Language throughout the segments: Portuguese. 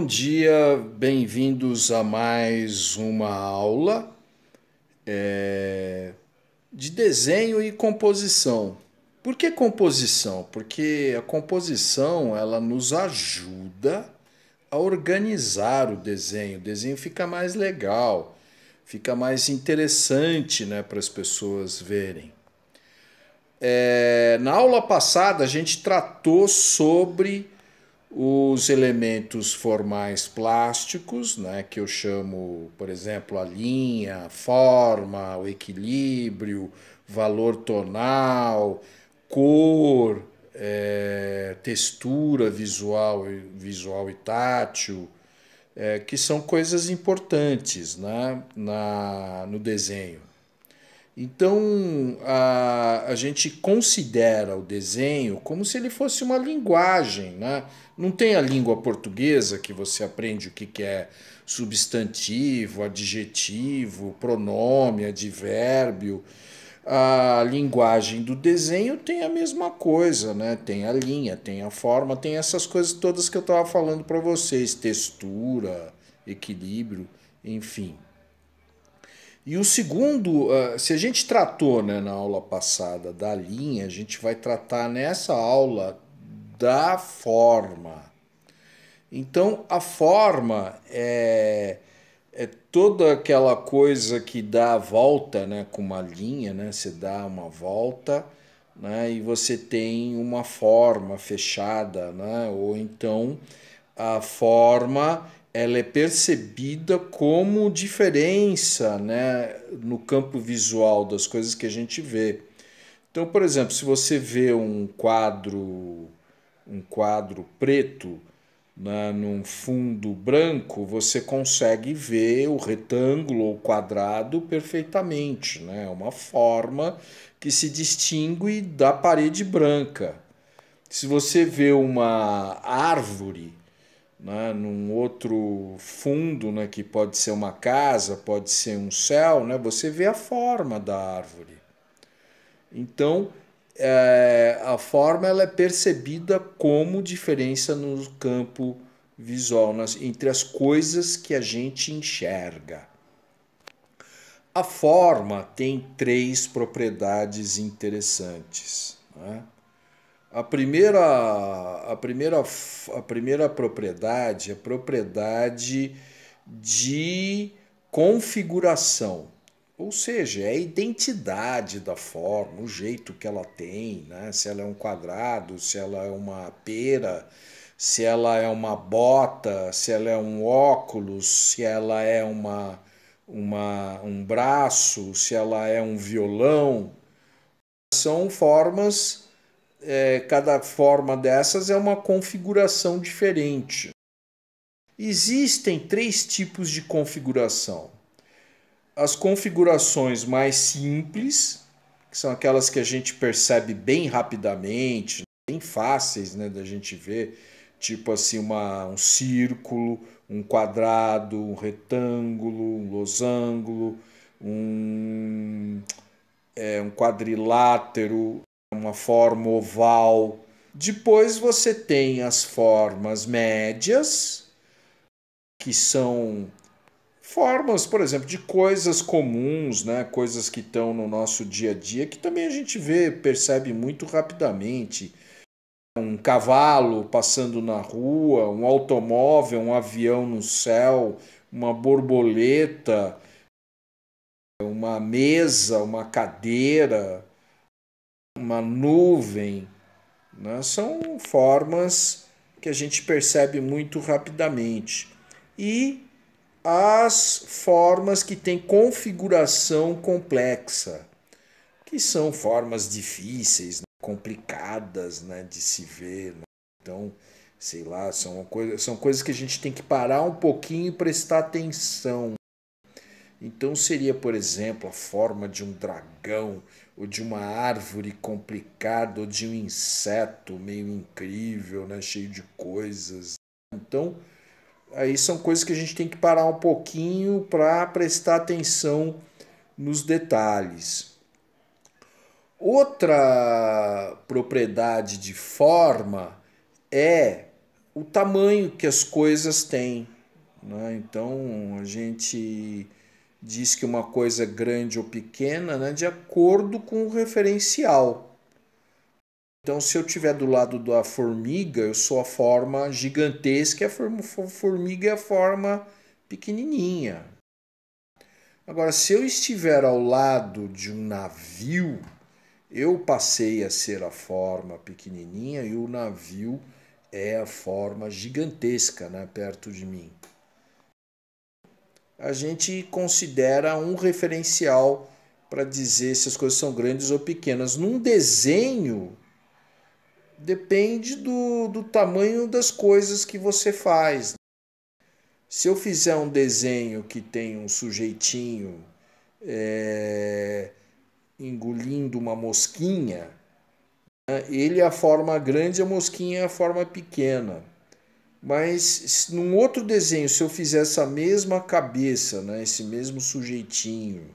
Bom dia, bem-vindos a mais uma aula de desenho e composição. Por que composição? Porque a composição ela nos ajuda a organizar o desenho. O desenho fica mais legal, fica mais interessante, né, para as pessoas verem. Na aula passada a gente tratou sobre os elementos formais plásticos, né, que eu chamo, por exemplo, a linha, a forma, o equilíbrio, valor tonal, cor, textura visual e tátil, que são coisas importantes, né, no desenho. Então, a gente considera o desenho como se ele fosse uma linguagem, né? Não tem a língua portuguesa que você aprende o que é substantivo, adjetivo, pronome, advérbio. A linguagem do desenho tem a mesma coisa, né? Tem a linha, tem a forma, tem essas coisas todas que eu estava falando para vocês, textura, equilíbrio, enfim. E o segundo, se a gente tratou, né, na aula passada da linha, a gente vai tratar nessa aula da forma. Então, a forma é toda aquela coisa que dá a volta, né, com uma linha, né? Você dá uma volta, né, e você tem uma forma fechada, né? Ou então a forma ela é percebida como diferença, né, no campo visual das coisas que a gente vê. Então, por exemplo, se você vê um quadro preto, né, num fundo branco, você consegue ver o retângulo ou quadrado perfeitamente, né? É uma forma que se distingue da parede branca. Se você vê uma árvore, né, num outro fundo, né, que pode ser uma casa, pode ser um céu, né, você vê a forma da árvore. Então, a forma ela é percebida como diferença no campo visual, entre as coisas que a gente enxerga. A forma tem três propriedades interessantes, né? A primeira propriedade é a propriedade de configuração, ou seja, é a identidade da forma, o jeito que ela tem, né? Se ela é um quadrado, se ela é uma pera, se ela é uma bota, se ela é um óculos, se ela é um braço, se ela é um violão. São formas. Cada forma dessas é uma configuração diferente. Existem três tipos de configuração. As configurações mais simples, que são aquelas que a gente percebe bem rapidamente, bem fáceis, né, da gente ver, tipo assim um círculo, um quadrado, um retângulo, um losango, um quadrilátero, uma forma oval. Depois você tem as formas médias, que são formas, por exemplo, de coisas comuns, né? Coisas que estão no nosso dia a dia, que também a gente percebe muito rapidamente. Um cavalo passando na rua, um automóvel, um avião no céu, uma borboleta, uma mesa, uma cadeira, uma nuvem, né? São formas que a gente percebe muito rapidamente. E as formas que têm configuração complexa, que são formas difíceis, né? Complicadas, né? De se ver, né? Então, sei lá, são coisas que a gente tem que parar um pouquinho e prestar atenção. Então seria, por exemplo, a forma de um dragão, ou de uma árvore complicada, ou de um inseto meio incrível, né, cheio de coisas. Então, aí são coisas que a gente tem que parar um pouquinho para prestar atenção nos detalhes. Outra propriedade de forma é o tamanho que as coisas têm, né? Então a gente diz que uma coisa é grande ou pequena, né, de acordo com o referencial. Então, se eu estiver do lado da formiga, eu sou a forma gigantesca e a formiga é a forma pequenininha. Agora, se eu estiver ao lado de um navio, eu passei a ser a forma pequenininha e o navio é a forma gigantesca, né, perto de mim. A gente considera um referencial para dizer se as coisas são grandes ou pequenas. Num desenho, depende do tamanho das coisas que você faz. Se eu fizer um desenho que tem um sujeitinho engolindo uma mosquinha, né, ele é a forma grande, a mosquinha é a forma pequena. Mas num outro desenho, se eu fizer essa mesma cabeça, né, esse mesmo sujeitinho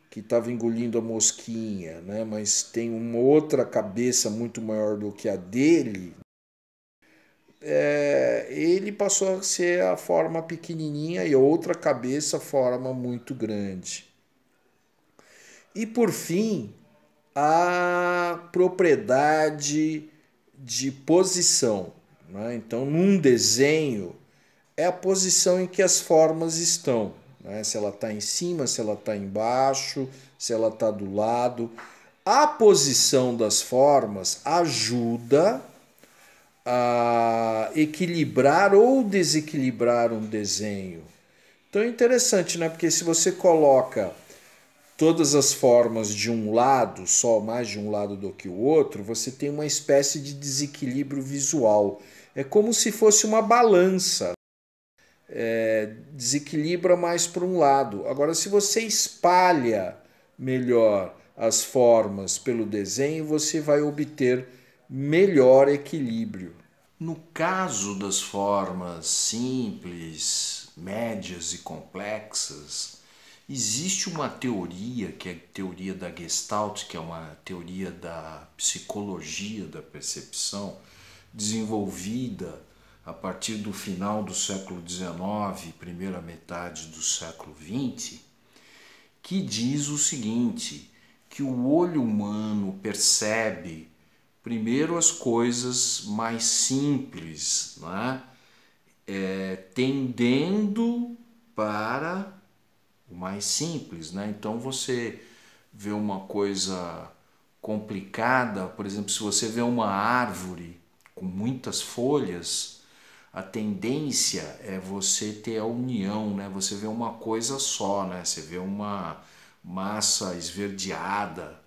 que estava engolindo a mosquinha, né, mas tem uma outra cabeça muito maior do que a dele, ele passou a ser a forma pequenininha e a outra cabeça a forma muito grande. E por fim, a propriedade de posição, né? Então, num desenho, é a posição em que as formas estão, né? Se ela está em cima, se ela está embaixo, se ela está do lado. A posição das formas ajuda a equilibrar ou desequilibrar um desenho. Então é interessante, né? Porque se você coloca todas as formas de um lado, só mais de um lado do que o outro, você tem uma espécie de desequilíbrio visual. É como se fosse uma balança. Desequilibra mais para um lado. Agora, se você espalha melhor as formas pelo desenho, você vai obter melhor equilíbrio. No caso das formas simples, médias e complexas, existe uma teoria, que é a teoria da Gestalt, que é uma teoria da psicologia da percepção, desenvolvida a partir do final do século XIX, primeira metade do século XX, que diz o seguinte, que o olho humano percebe primeiro as coisas mais simples, né? Tendendo para o mais simples, né? Então você vê uma coisa complicada, por exemplo, se você vê uma árvore com muitas folhas, a tendência é você ter a união, né? Você vê uma coisa só, né? Você vê uma massa esverdeada,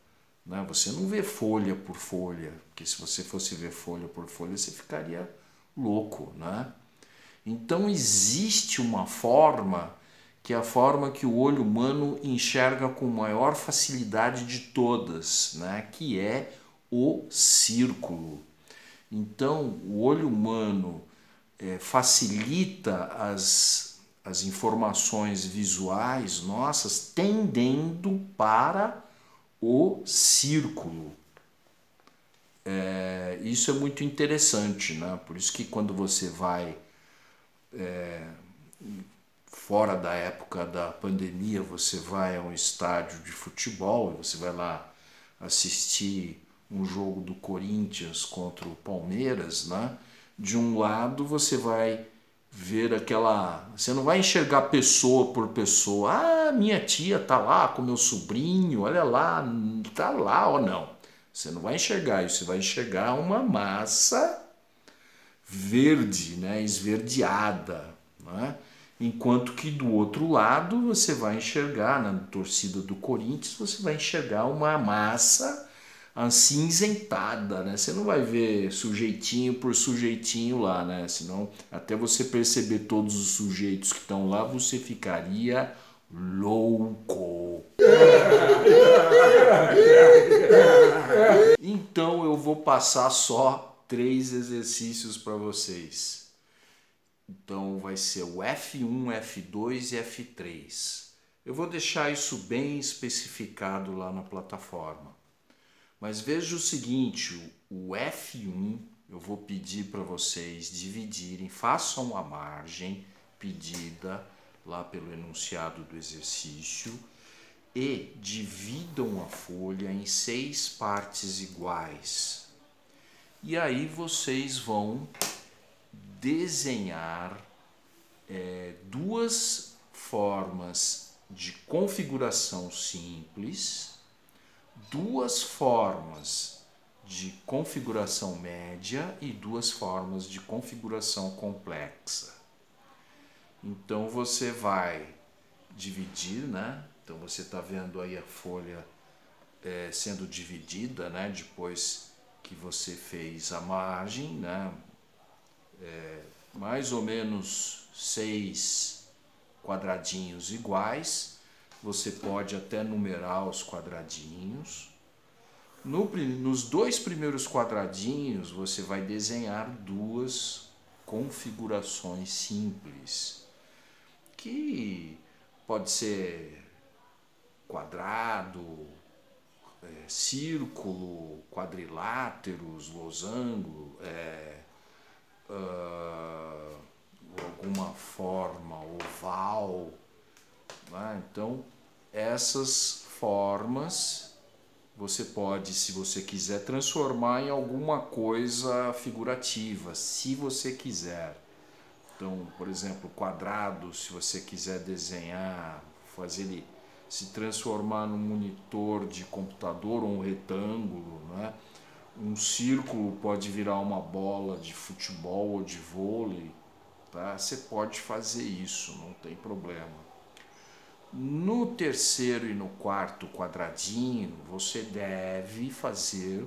né? Você não vê folha por folha, porque se você fosse ver folha por folha, você ficaria louco, né? Então existe uma forma que é a forma que o olho humano enxerga com maior facilidade de todas, né? Que é o círculo. Então o olho humano facilita as informações visuais nossas tendendo para o círculo. Isso é muito interessante, né? Por isso que quando você vai fora da época da pandemia, você vai a um estádio de futebol, você vai lá assistir um jogo do Corinthians contra o Palmeiras, né? De um lado você vai ver aquela... Você não vai enxergar pessoa por pessoa. Ah, minha tia tá lá com meu sobrinho, olha lá, tá lá ou não. Você não vai enxergar isso, você vai enxergar uma massa verde, né? Esverdeada, né? Enquanto que do outro lado você vai enxergar, na torcida do Corinthians, você vai enxergar uma massa acinzentada, né? Você não vai ver sujeitinho por sujeitinho lá, né? Senão, até você perceber todos os sujeitos que estão lá, você ficaria louco. Então eu vou passar só 3 exercícios para vocês. Então vai ser o F1, F2 e F3. Eu vou deixar isso bem especificado lá na plataforma. Mas veja o seguinte, o F1 eu vou pedir para vocês dividirem, façam a margem pedida lá pelo enunciado do exercício e dividam a folha em 6 partes iguais. E aí vocês vão desenhar duas formas de configuração simples, duas formas de configuração média e duas formas de configuração complexa. Então você vai dividir, né? Então você está vendo aí a folha sendo dividida, né? Depois que você fez a margem, né? Mais ou menos 6 quadradinhos iguais. Você pode até numerar os quadradinhos. Nos 2 primeiros quadradinhos você vai desenhar duas configurações simples, que pode ser quadrado, círculo, quadriláteros, losango, alguma forma oval, né? Então essas formas você pode, se você quiser, transformar em alguma coisa figurativa, se você quiser. Então, por exemplo, quadrado, se você quiser desenhar, fazer ele se transformar num monitor de computador ou um retângulo, né? Um círculo pode virar uma bola de futebol ou de vôlei, tá? Você pode fazer isso, não tem problema. No terceiro e no quarto quadradinho, você deve fazer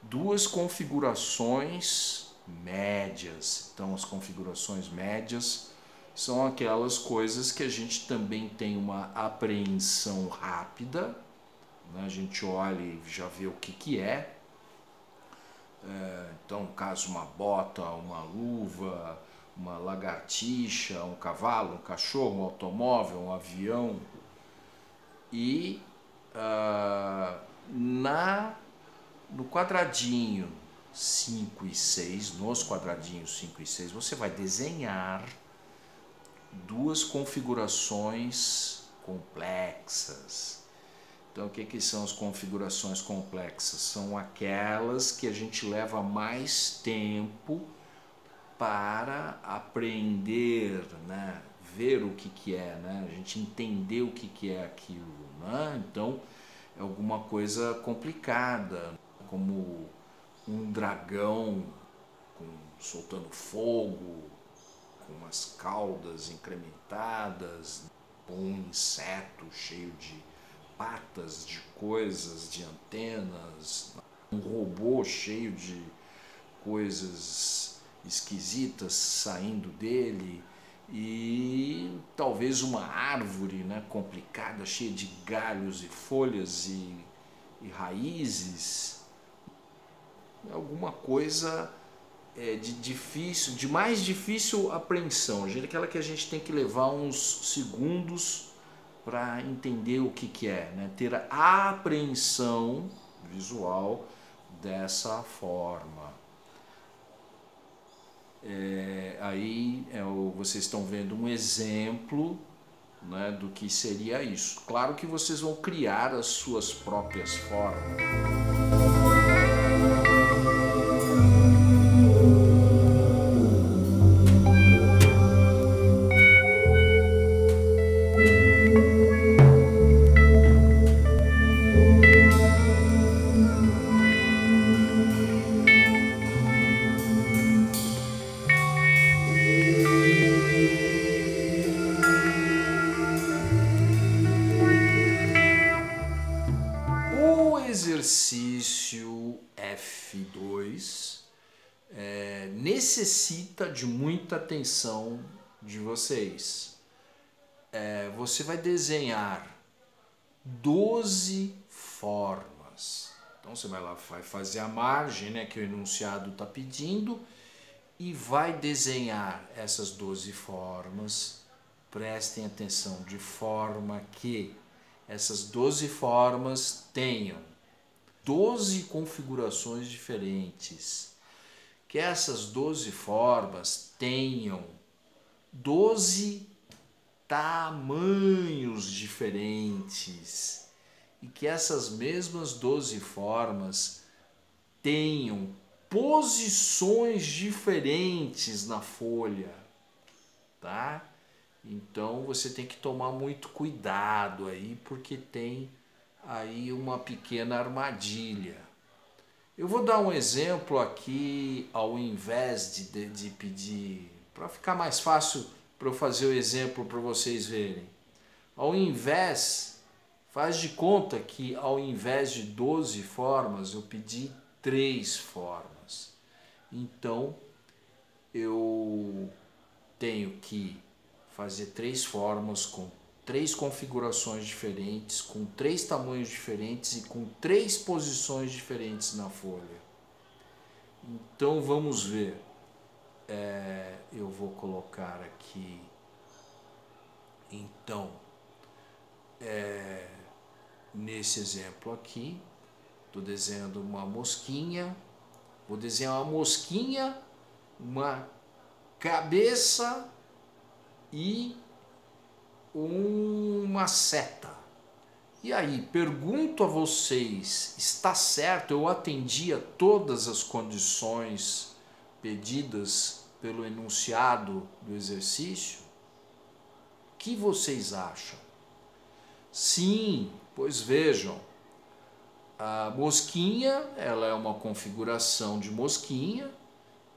duas configurações médias. Então, as configurações médias são aquelas coisas que a gente também tem uma apreensão rápida, né? A gente olha e já vê o que é. Então, no caso, uma bota, uma luva, uma lagartixa, um cavalo, um cachorro, um automóvel, um avião. E no quadradinho 5 e 6, nos quadradinhos 5 e 6, você vai desenhar duas configurações complexas. Então, o que são as configurações complexas? São aquelas que a gente leva mais tempo para aprender, né? Ver o que é, né? A gente entender o que é aquilo, né? Então, é alguma coisa complicada, como um dragão soltando fogo, com umas caudas incrementadas, um inseto cheio de patas, de coisas, de antenas, um robô cheio de coisas esquisitas saindo dele, e talvez uma árvore, né, complicada, cheia de galhos e folhas e raízes, alguma coisa de mais difícil apreensão, aquela que a gente tem que levar uns segundos para entender o que é, né? Ter a apreensão visual dessa forma. Vocês estão vendo um exemplo, né, do que seria isso. Claro que vocês vão criar as suas próprias formas. Exercício F2 necessita de muita atenção de vocês. Você vai desenhar 12 formas. Então você vai lá, vai fazer a margem, né, que o enunciado está pedindo, e vai desenhar essas 12 formas. Prestem atenção, de forma que essas 12 formas tenham 12 configurações diferentes, que essas 12 formas tenham 12 tamanhos diferentes e que essas mesmas 12 formas tenham posições diferentes na folha, tá? Então você tem que tomar muito cuidado aí, porque tem aí uma pequena armadilha. Eu vou dar um exemplo aqui, ao invés de pedir, para ficar mais fácil para eu fazer o exemplo para vocês verem. Ao invés, faz de conta que ao invés de 12 formas, eu pedi 3 formas. Então, eu tenho que fazer 3 formas com 3 configurações diferentes, com 3 tamanhos diferentes e com 3 posições diferentes na folha. Então vamos ver. Eu vou colocar aqui, então, nesse exemplo aqui, estou desenhando uma mosquinha, vou desenhar uma mosquinha, uma cabeça e uma seta. E aí, pergunto a vocês, está certo? Eu atendi a todas as condições pedidas pelo enunciado do exercício? O que vocês acham? Sim, pois vejam, a mosquinha, ela é uma configuração de mosquinha,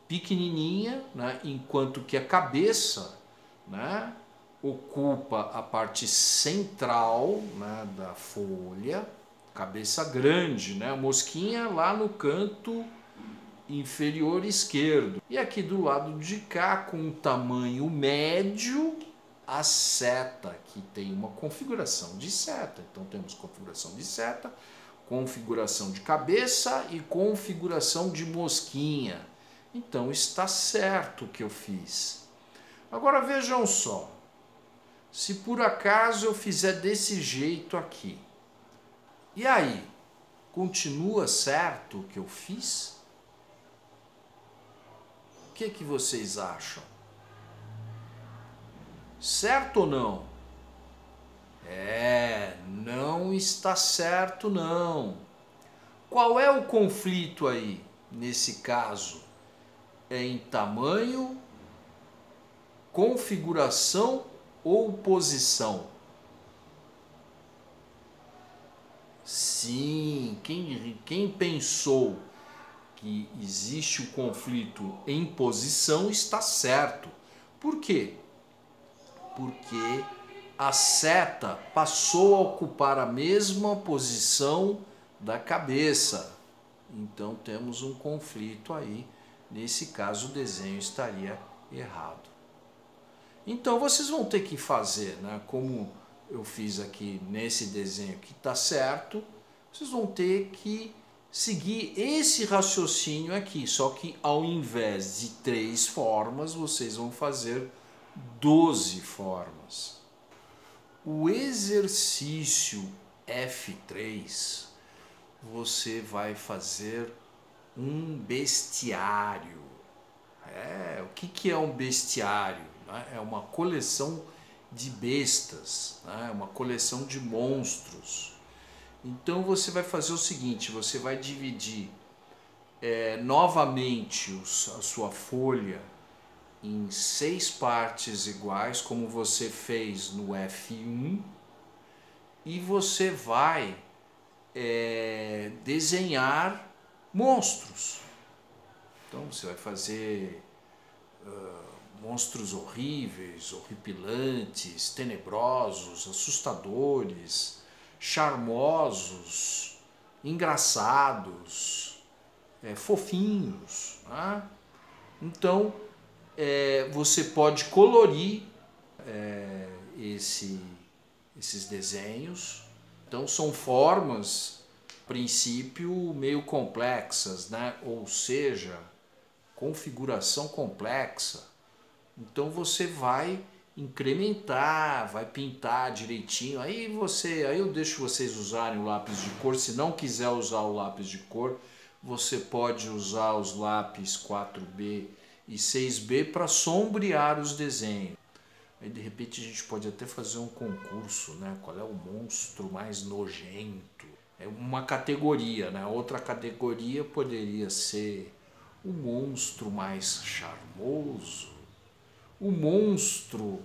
pequenininha, né? Enquanto que a cabeça, né, ocupa a parte central, né, da folha, cabeça grande, né? A mosquinha lá no canto inferior esquerdo. E aqui do lado de cá, com um tamanho médio, a seta, que tem uma configuração de seta. Então temos configuração de seta, configuração de cabeça e configuração de mosquinha. Então está certo o que eu fiz. Agora vejam só, se por acaso eu fizer desse jeito aqui, e aí, continua certo o que eu fiz? O que vocês acham? Certo ou não? Não está certo não. Qual é o conflito aí, nesse caso? É em tamanho, configuração ou posição? Sim, quem pensou que existe o conflito em posição está certo. Por quê? Porque a seta passou a ocupar a mesma posição da cabeça. Então temos um conflito aí. Nesse caso o desenho estaria errado. Então vocês vão ter que fazer, né, como eu fiz aqui nesse desenho que está certo, vocês vão ter que seguir esse raciocínio aqui, só que ao invés de 3 formas, vocês vão fazer 12 formas. O exercício F3, você vai fazer um bestiário. O que é um bestiário? É uma coleção de bestas, uma coleção de monstros. Então você vai fazer o seguinte, você vai dividir novamente a sua folha em 6 partes iguais, como você fez no F1, e você vai desenhar monstros. Então você vai fazer monstros horríveis, horripilantes, tenebrosos, assustadores, charmosos, engraçados, fofinhos. Né? Então você pode colorir esses desenhos. Então são formas, a princípio, meio complexas, né? Ou seja, configuração complexa. Então você vai incrementar, vai pintar direitinho. Aí eu deixo vocês usarem o lápis de cor. Se não quiser usar o lápis de cor, você pode usar os lápis 4B e 6B para sombrear os desenhos. Aí de repente a gente pode até fazer um concurso, né? Qual é o monstro mais nojento? É uma categoria, né? Outra categoria poderia ser o monstro mais charmoso, o monstro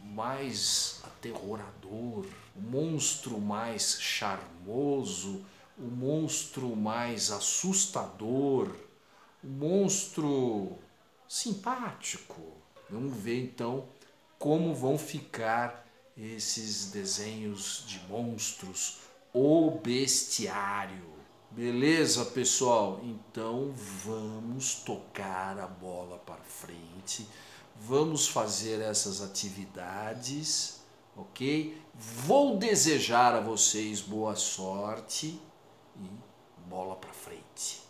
mais aterrorador, o monstro mais charmoso, o monstro mais assustador, o monstro simpático. Vamos ver então como vão ficar esses desenhos de monstros, o bestiário. Beleza, pessoal? Então vamos tocar a bola para frente, vamos fazer essas atividades, ok? Vou desejar a vocês boa sorte e bola para frente.